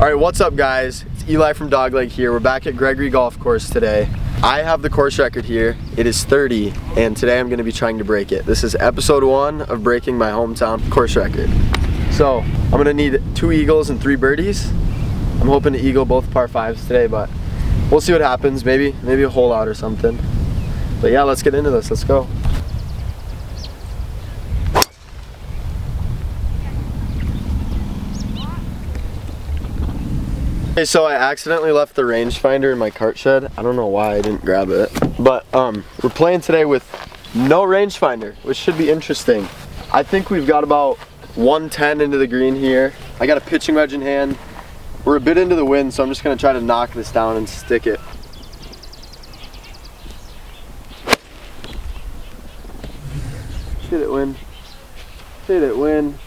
Alright, what's up guys? It's Eli from Dogleg here. We're back at Gregory Golf Course today. I have the course record here. It is 30, and today I'm going to be trying to break it. This is episode 1 of breaking my hometown course record. So, I'm going to need 2 eagles and 3 birdies. I'm hoping to eagle both par 5s today, but we'll see what happens. Maybe a hole out or something. But yeah, let's get into this. Let's go. Okay, so I accidentally left the rangefinder in my cart shed. I don't know why I didn't grab it. But we're playing today with no rangefinder, which should be interesting. I think we've got about 110 into the green here. I got a pitching wedge in hand. We're a bit into the wind, so I'm just gonna try to knock this down and stick it. Hit it, wind. Hit it, wind.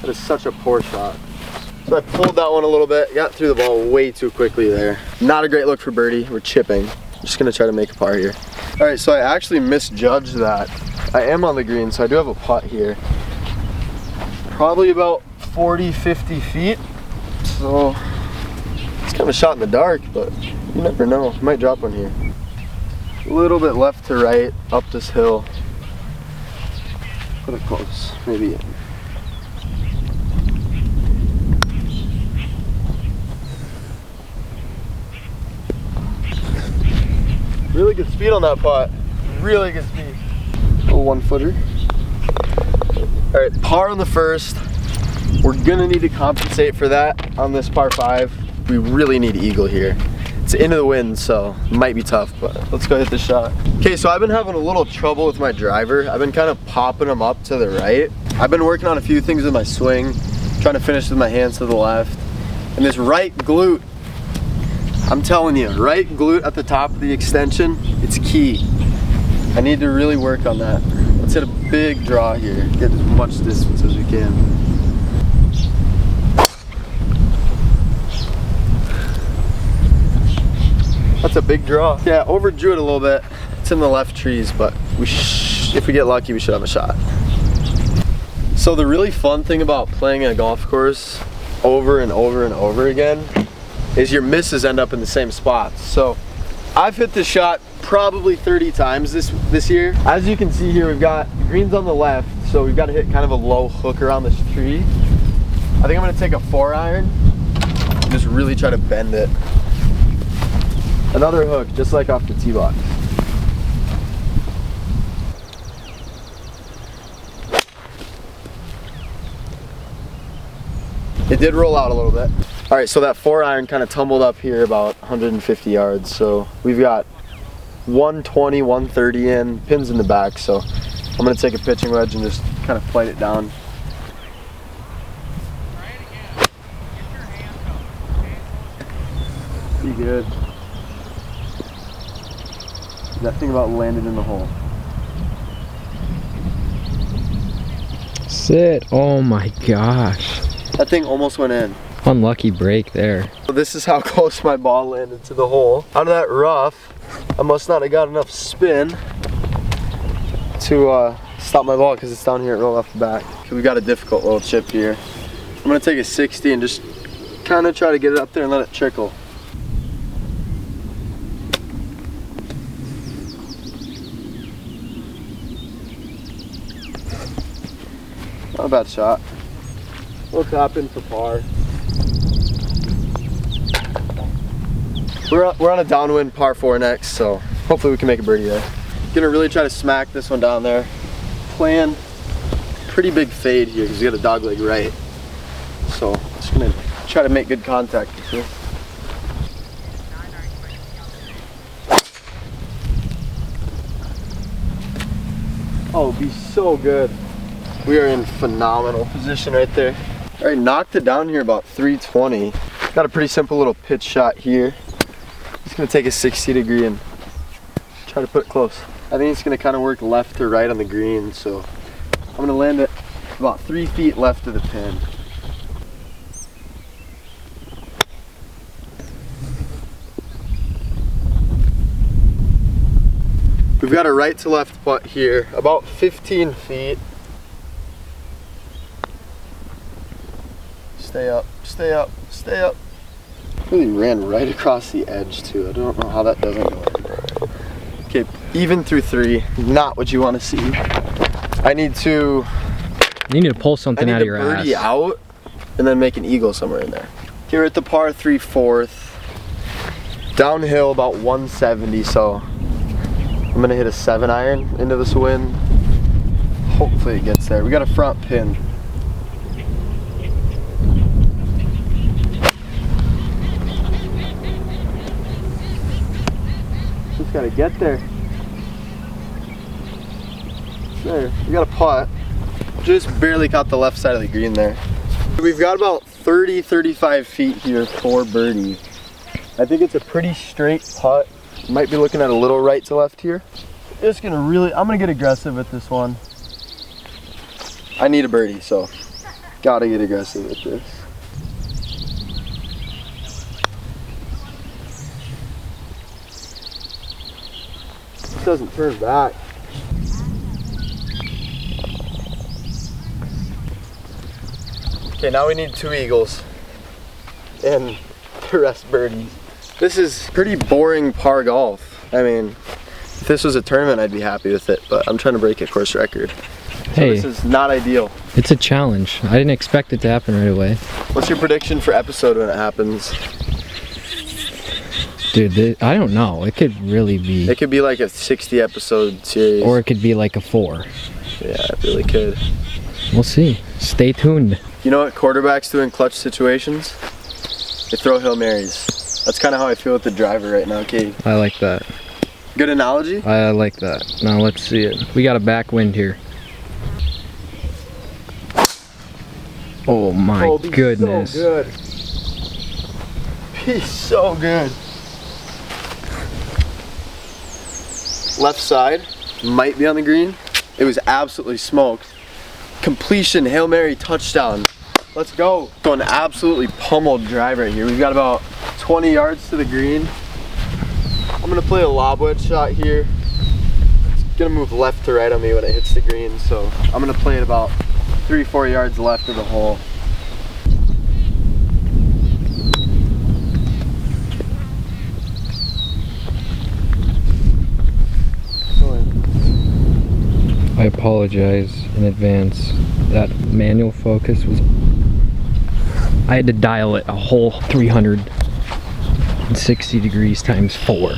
That is such a poor shot. So I pulled that one a little bit, got through the ball way too quickly there. Not a great look for birdie. We're chipping. I'm just gonna try to make a par here. All right, so I actually misjudged that. I am on the green, so I do have a putt here. Probably about 40, 50 feet. So it's kind of a shot in the dark, but you never know. I might drop one here. A little bit left to right, up this hill. Put it close, maybe in. Really good speed on that putt. Really good speed. A 1-footer. All right, par on the first. We're gonna need to compensate for that on this par 5. We really need eagle here. It's into the wind, so it might be tough, but let's go hit the shot. Okay, so I've been having a little trouble with my driver. I've been kind of popping them up to the right. I've been working on a few things with my swing, trying to finish with my hands to the left. And this right glute, I'm telling you, right glute at the top of the extension, it's key. I need to really work on that. Let's hit a big draw here, get as much distance as we can. That's a big draw. Yeah, overdrew it a little bit. It's in the left trees, but if we get lucky, we should have a shot. So the really fun thing about playing a golf course over and over and over again is your misses end up in the same spots. So I've hit this shot probably 30 times this year. As you can see here, we've got greens on the left, so we've got to hit kind of a low hook around this tree. I think I'm gonna take a 4-iron and just really try to bend it. Another hook, just like off the tee box. It did roll out a little bit. All right, so that 4-iron kind of tumbled up here about 150 yards. So we've got 120, 130 in, pins in the back. So I'm gonna take a pitching wedge and just kind of flight it down. Be good. That thing about landed in the hole. Sit. Oh my gosh. That thing almost went in. Unlucky break there. So this is how close my ball landed to the hole. Out of that rough, I must not have got enough spin to stop my ball because it's down here, it rolled off the back. We got a difficult little chip here. I'm gonna take a 60 and just kind of try to get it up there and let it trickle. Not a bad shot. We'll tap in for par. We're on a downwind par 4 next, so hopefully we can make a birdie there. Gonna really try to smack this one down there. Plan pretty big fade here because we got a dog leg right. So just gonna try to make good contact with this. Oh, it'd be so good. We are in phenomenal position right there. All right, knocked it down here about 320. Got a pretty simple little pitch shot here. Just gonna take a 60-degree and try to put it close. I think it's gonna kind of work left to right on the green, so I'm gonna land it about 3 feet left of the pin. We've got a right to left putt here, about 15 feet. Stay up, stay up, stay up. Really ran right across the edge too. I don't know how that doesn't go in. Okay, even through 3, not what you want to see. I need to pull something out of your ass. birdie out and then make an eagle somewhere in there. Here at the par 3 4th. Downhill about 170, so I'm gonna hit a 7-iron into this wind. Hopefully it gets there. We got a front pin. Just gotta get there. There, we got a putt. Just barely caught the left side of the green there. We've got about 30-35 feet here for birdie. I think it's a pretty straight putt. Might be looking at a little right to left here. I'm gonna get aggressive with this one. I need a birdie, so gotta get aggressive with this. This doesn't turn back. Okay, now we need 2 eagles and the rest birdies. This is pretty boring par golf. I mean, if this was a tournament, I'd be happy with it, but I'm trying to break a course record. So Hey, this is not ideal. it's a challenge. I didn't expect it to happen right away. What's your prediction for episode when it happens? Dude, I don't know. It could really be. It could be like a 60 episode series. Or it could be like a 4. Yeah, it really could. We'll see. Stay tuned. You know what quarterbacks do in clutch situations? They throw Hail Marys. That's kind of how I feel with the driver right now, Katie. I like that. Good analogy? I like that. Now let's see it. We got a backwind here. Oh my goodness. So good. He's so good. Left side might be on the green. It was absolutely smoked. Completion, Hail Mary, touchdown. Let's go. So an absolutely pummeled drive right here. We've got about 20 yards to the green. I'm gonna play a lob wedge shot here. It's gonna move left to right on me when it hits the green, so I'm gonna play it about 3-4 yards left of the hole. I apologize in advance. That manual focus was... I had to dial it a whole 360 degrees times 4.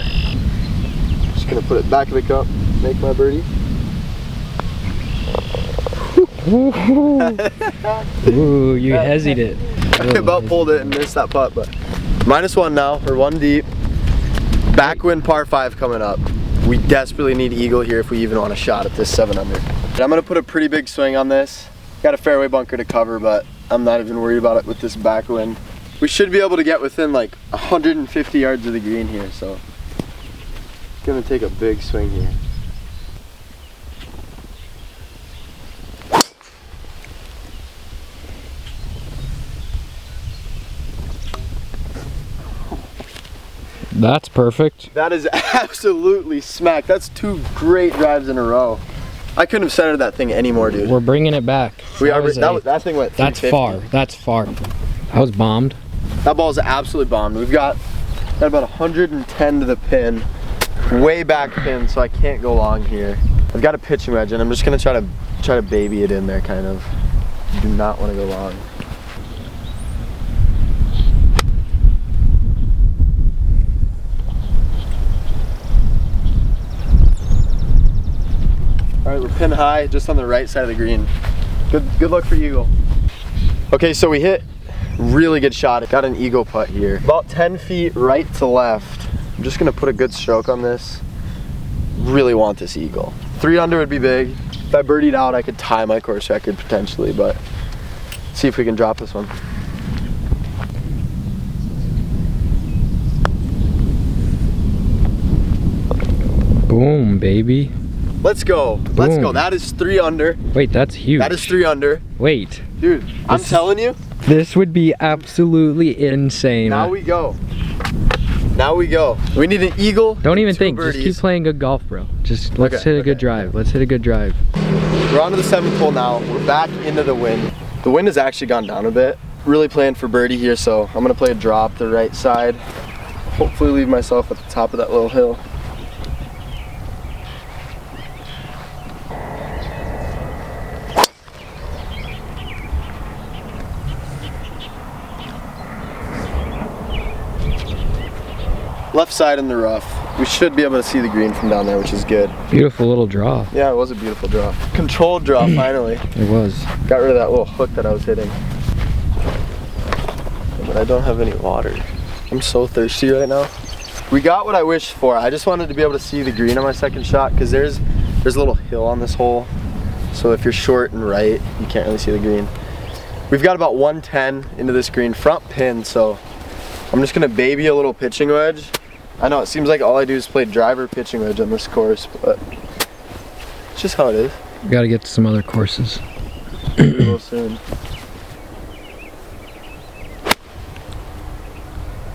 Just gonna put it back of the cup, make my birdie. Ooh, you hesied it. I about pulled it and missed that putt, but -1 now, or 1 deep. Backwind par 5 coming up. We desperately need eagle here if we even want a shot at this 7 under. And I'm gonna put a pretty big swing on this. Got a fairway bunker to cover, but I'm not even worried about it with this backwind. We should be able to get within like 150 yards of the green here, so gonna take a big swing here. That's perfect. That is absolutely smack. That's 2 great drives in a row. I couldn't have centered that thing anymore, dude. We're bringing it back. That thing went 350. That's far. That's far. That was bombed. That ball's absolutely bombed. We've got about 110 to the pin, way back pin, so I can't go long here. I've got a pitching wedge, and I'm just gonna try to baby it in there, kind of. Do not want to go long. All right, we're pin high, just on the right side of the green. Good luck for eagle. Okay, so we hit really good shot. Got an eagle putt here. About 10 feet right to left. I'm just gonna put a good stroke on this. Really want this eagle. 3 under would be big. If I birdied out, I could tie my course record potentially, but see if we can drop this one. Boom, baby. Let's go. Let's go. That is 3 under. Wait, that's huge. That is 3 under. Wait. Dude, I'm telling you. This would be absolutely insane. Now we go. Now we go. We need an eagle. Don't even think. Birdies. Just keep playing good golf, bro. Just let's hit a good drive. Let's hit a good drive. We're on to the 7th hole now. We're back into the wind. The wind has actually gone down a bit. really playing for birdie here, so I'm gonna play a drop the right side. Hopefully leave myself at the top of that little hill. Left side in the rough. We should be able to see the green from down there, which is good. Beautiful little draw. Yeah, it was a beautiful draw. Controlled draw, finally. It was. Got rid of that little hook that I was hitting. But I don't have any water. I'm so thirsty right now. We got what I wished for. I just wanted to be able to see the green on my second shot because there's a little hill on this hole. So if you're short and right, you can't really see the green. We've got about 110 into this green front pin, so I'm just gonna baby a little pitching wedge. I know it seems like all I do is play driver pitching wedge on this course, but it's just how it is. We gotta get to some other courses. We will soon.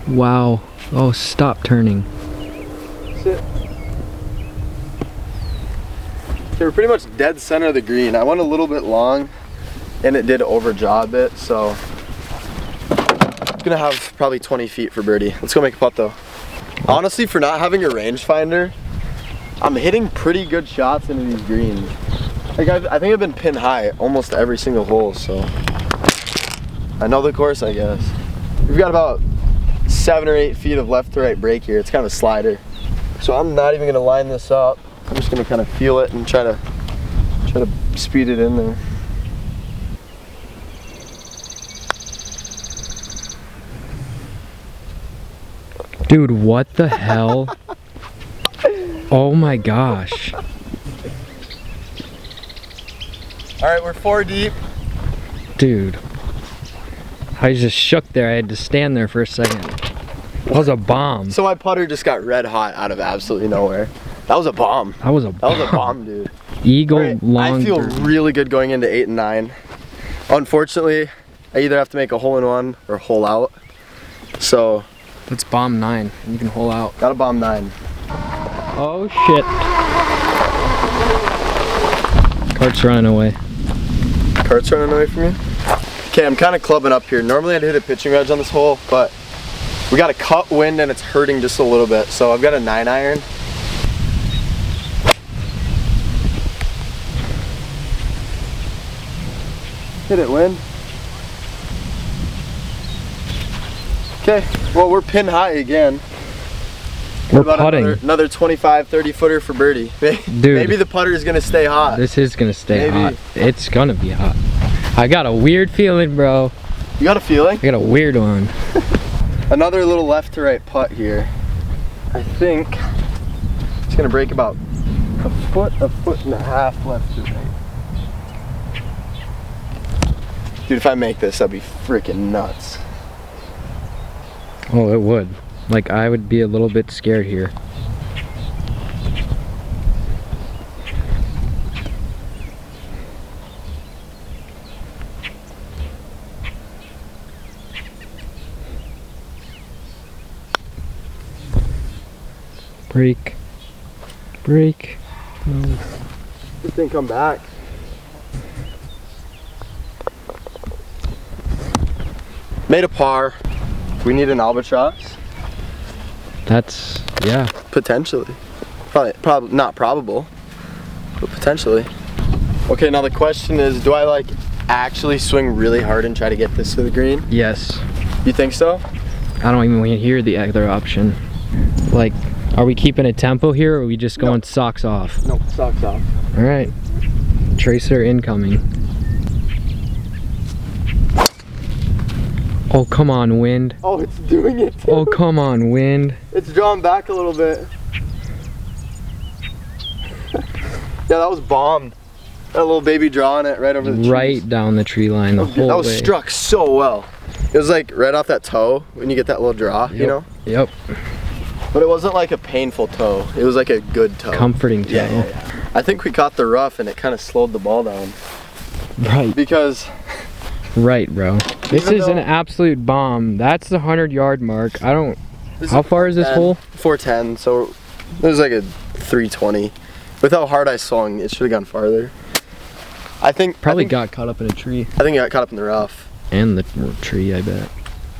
Wow. Oh, stop turning. Sit. Okay, we're pretty much dead center of the green. I went a little bit long and it did overdraw a bit, so I'm gonna have probably 20 feet for birdie. Let's go make a putt though. Honestly, for not having a rangefinder, I'm hitting pretty good shots into these greens. Like I think I've been pin high almost every single hole, so I know the course, I guess. We've got about 7 or 8 feet of left to right break here. It's kind of a slider. So I'm not even gonna line this up. I'm just gonna kind of feel it and try to speed it in there. Dude, what the hell? Oh my gosh. All right, we're 4 deep. Dude. I just shook there. I had to stand there for a second. That was a bomb. So my putter just got red hot out of absolutely nowhere. That was a bomb. That was a bomb. That was a bomb, dude. Eagle Right, long. I feel really good going into 8 and 9. Unfortunately, I either have to make a hole in one or hole out. So Let's bomb 9 and you can hole out. got a bomb 9. Oh shit. Cart's running away. Cart's running away from you? Okay, I'm kind of clubbing up here. Normally I'd hit a pitching wedge on this hole, but we got a cut wind and it's hurting just a little bit. So I've got a 9-iron. Hit it, wind. Okay, well we're pin high again. We're What about putting. another 25, 30 footer for birdie? Dude. Maybe the putter is gonna stay hot. This is gonna stay Maybe. hot. It's gonna be hot. I got a weird feeling, bro. You got a feeling? I got a weird one. Another little left to right putt here. I think it's gonna break about a foot and a half left to right. Dude, if I make this, that'd be freaking nuts. Oh, it would. Like, I would be a little bit scared here. Break. Break. No. This thing come back. Made a par. We need an albatross? That's, yeah. Potentially. Probably not probable, but potentially. Okay, now the question is, do I like actually swing really hard and try to get this to the green? Yes. You think so? I don't even want to hear the other option. Like, are we keeping a tempo here or are we just going No. socks off? No, socks off. Alright. Tracer incoming. Oh, come on, wind. Oh, it's doing it too. Oh, come on, wind. It's drawn back a little bit. Yeah, that was bombed. That little baby drawing it right over the trees. Right down the tree line the whole That was way. struck so well. It was like right off that toe when you get that little draw, you know? Yep. But it wasn't like a painful toe. It was like a good toe. Comforting toe. Yeah. I think we caught the rough and it kind of slowed the ball down. Right. Because Right, bro. This Even is an though- absolute bomb. That's the 100-yard mark. I don't. this How is far is this 410, hole? 410, so it was like a 320. With how hard I swung, it should have gone farther. I think Probably I think, got caught up in a tree. I think it got caught up in the rough. And the tree, I bet.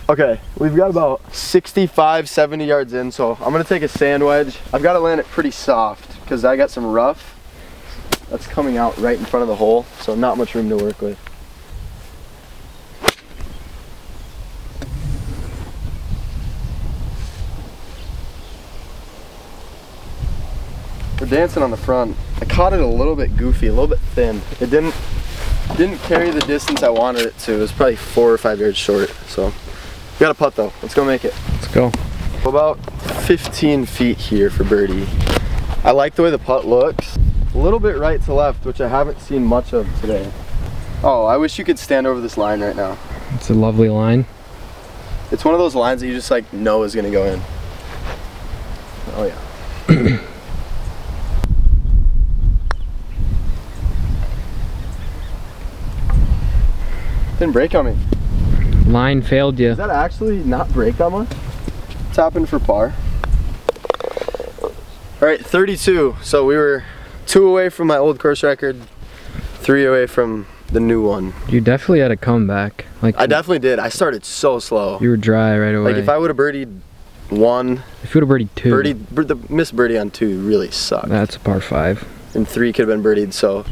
Okay, we've got about 65, 70 yards in, so I'm gonna take a sand wedge. I've got to land it pretty soft because I got some rough that's coming out right in front of the hole, so not much room to work with. We're dancing on the front. I caught it a little bit goofy, a little bit thin. It didn't carry the distance I wanted it to. It was probably 4 or 5 yards short, so. We got a putt though. Let's go make it. Let's go. About 15 feet here for birdie. I like the way the putt looks. A little bit right to left, which I haven't seen much of today. Oh, I wish you could stand over this line right now. It's a lovely line. It's one of those lines that you just like know is gonna go in. Oh yeah. Didn't break on me. Line failed you. Does that actually not break that much? It's happened for par. All right, 32. So we were 2 away from my old course record, 3 away from the new one. You definitely had a comeback. Like I definitely did. I started so slow. You were dry right away. Like if I would have birdied 1, if you would have birdied 2. the missed birdie on 2 really sucked. That's a par 5. And 3 could have been birdied. So,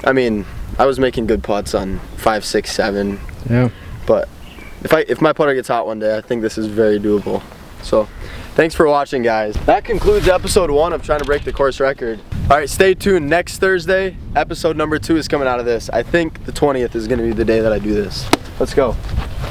I mean, I was making good putts on 5, 6, 7. Yeah. But if my putter gets hot one day, I think this is very doable. So, thanks for watching, guys. That concludes episode 1 of trying to break the course record. All right, stay tuned. Next Thursday, episode number 2 is coming out of this. I think the 20th is going to be the day that I do this. Let's go.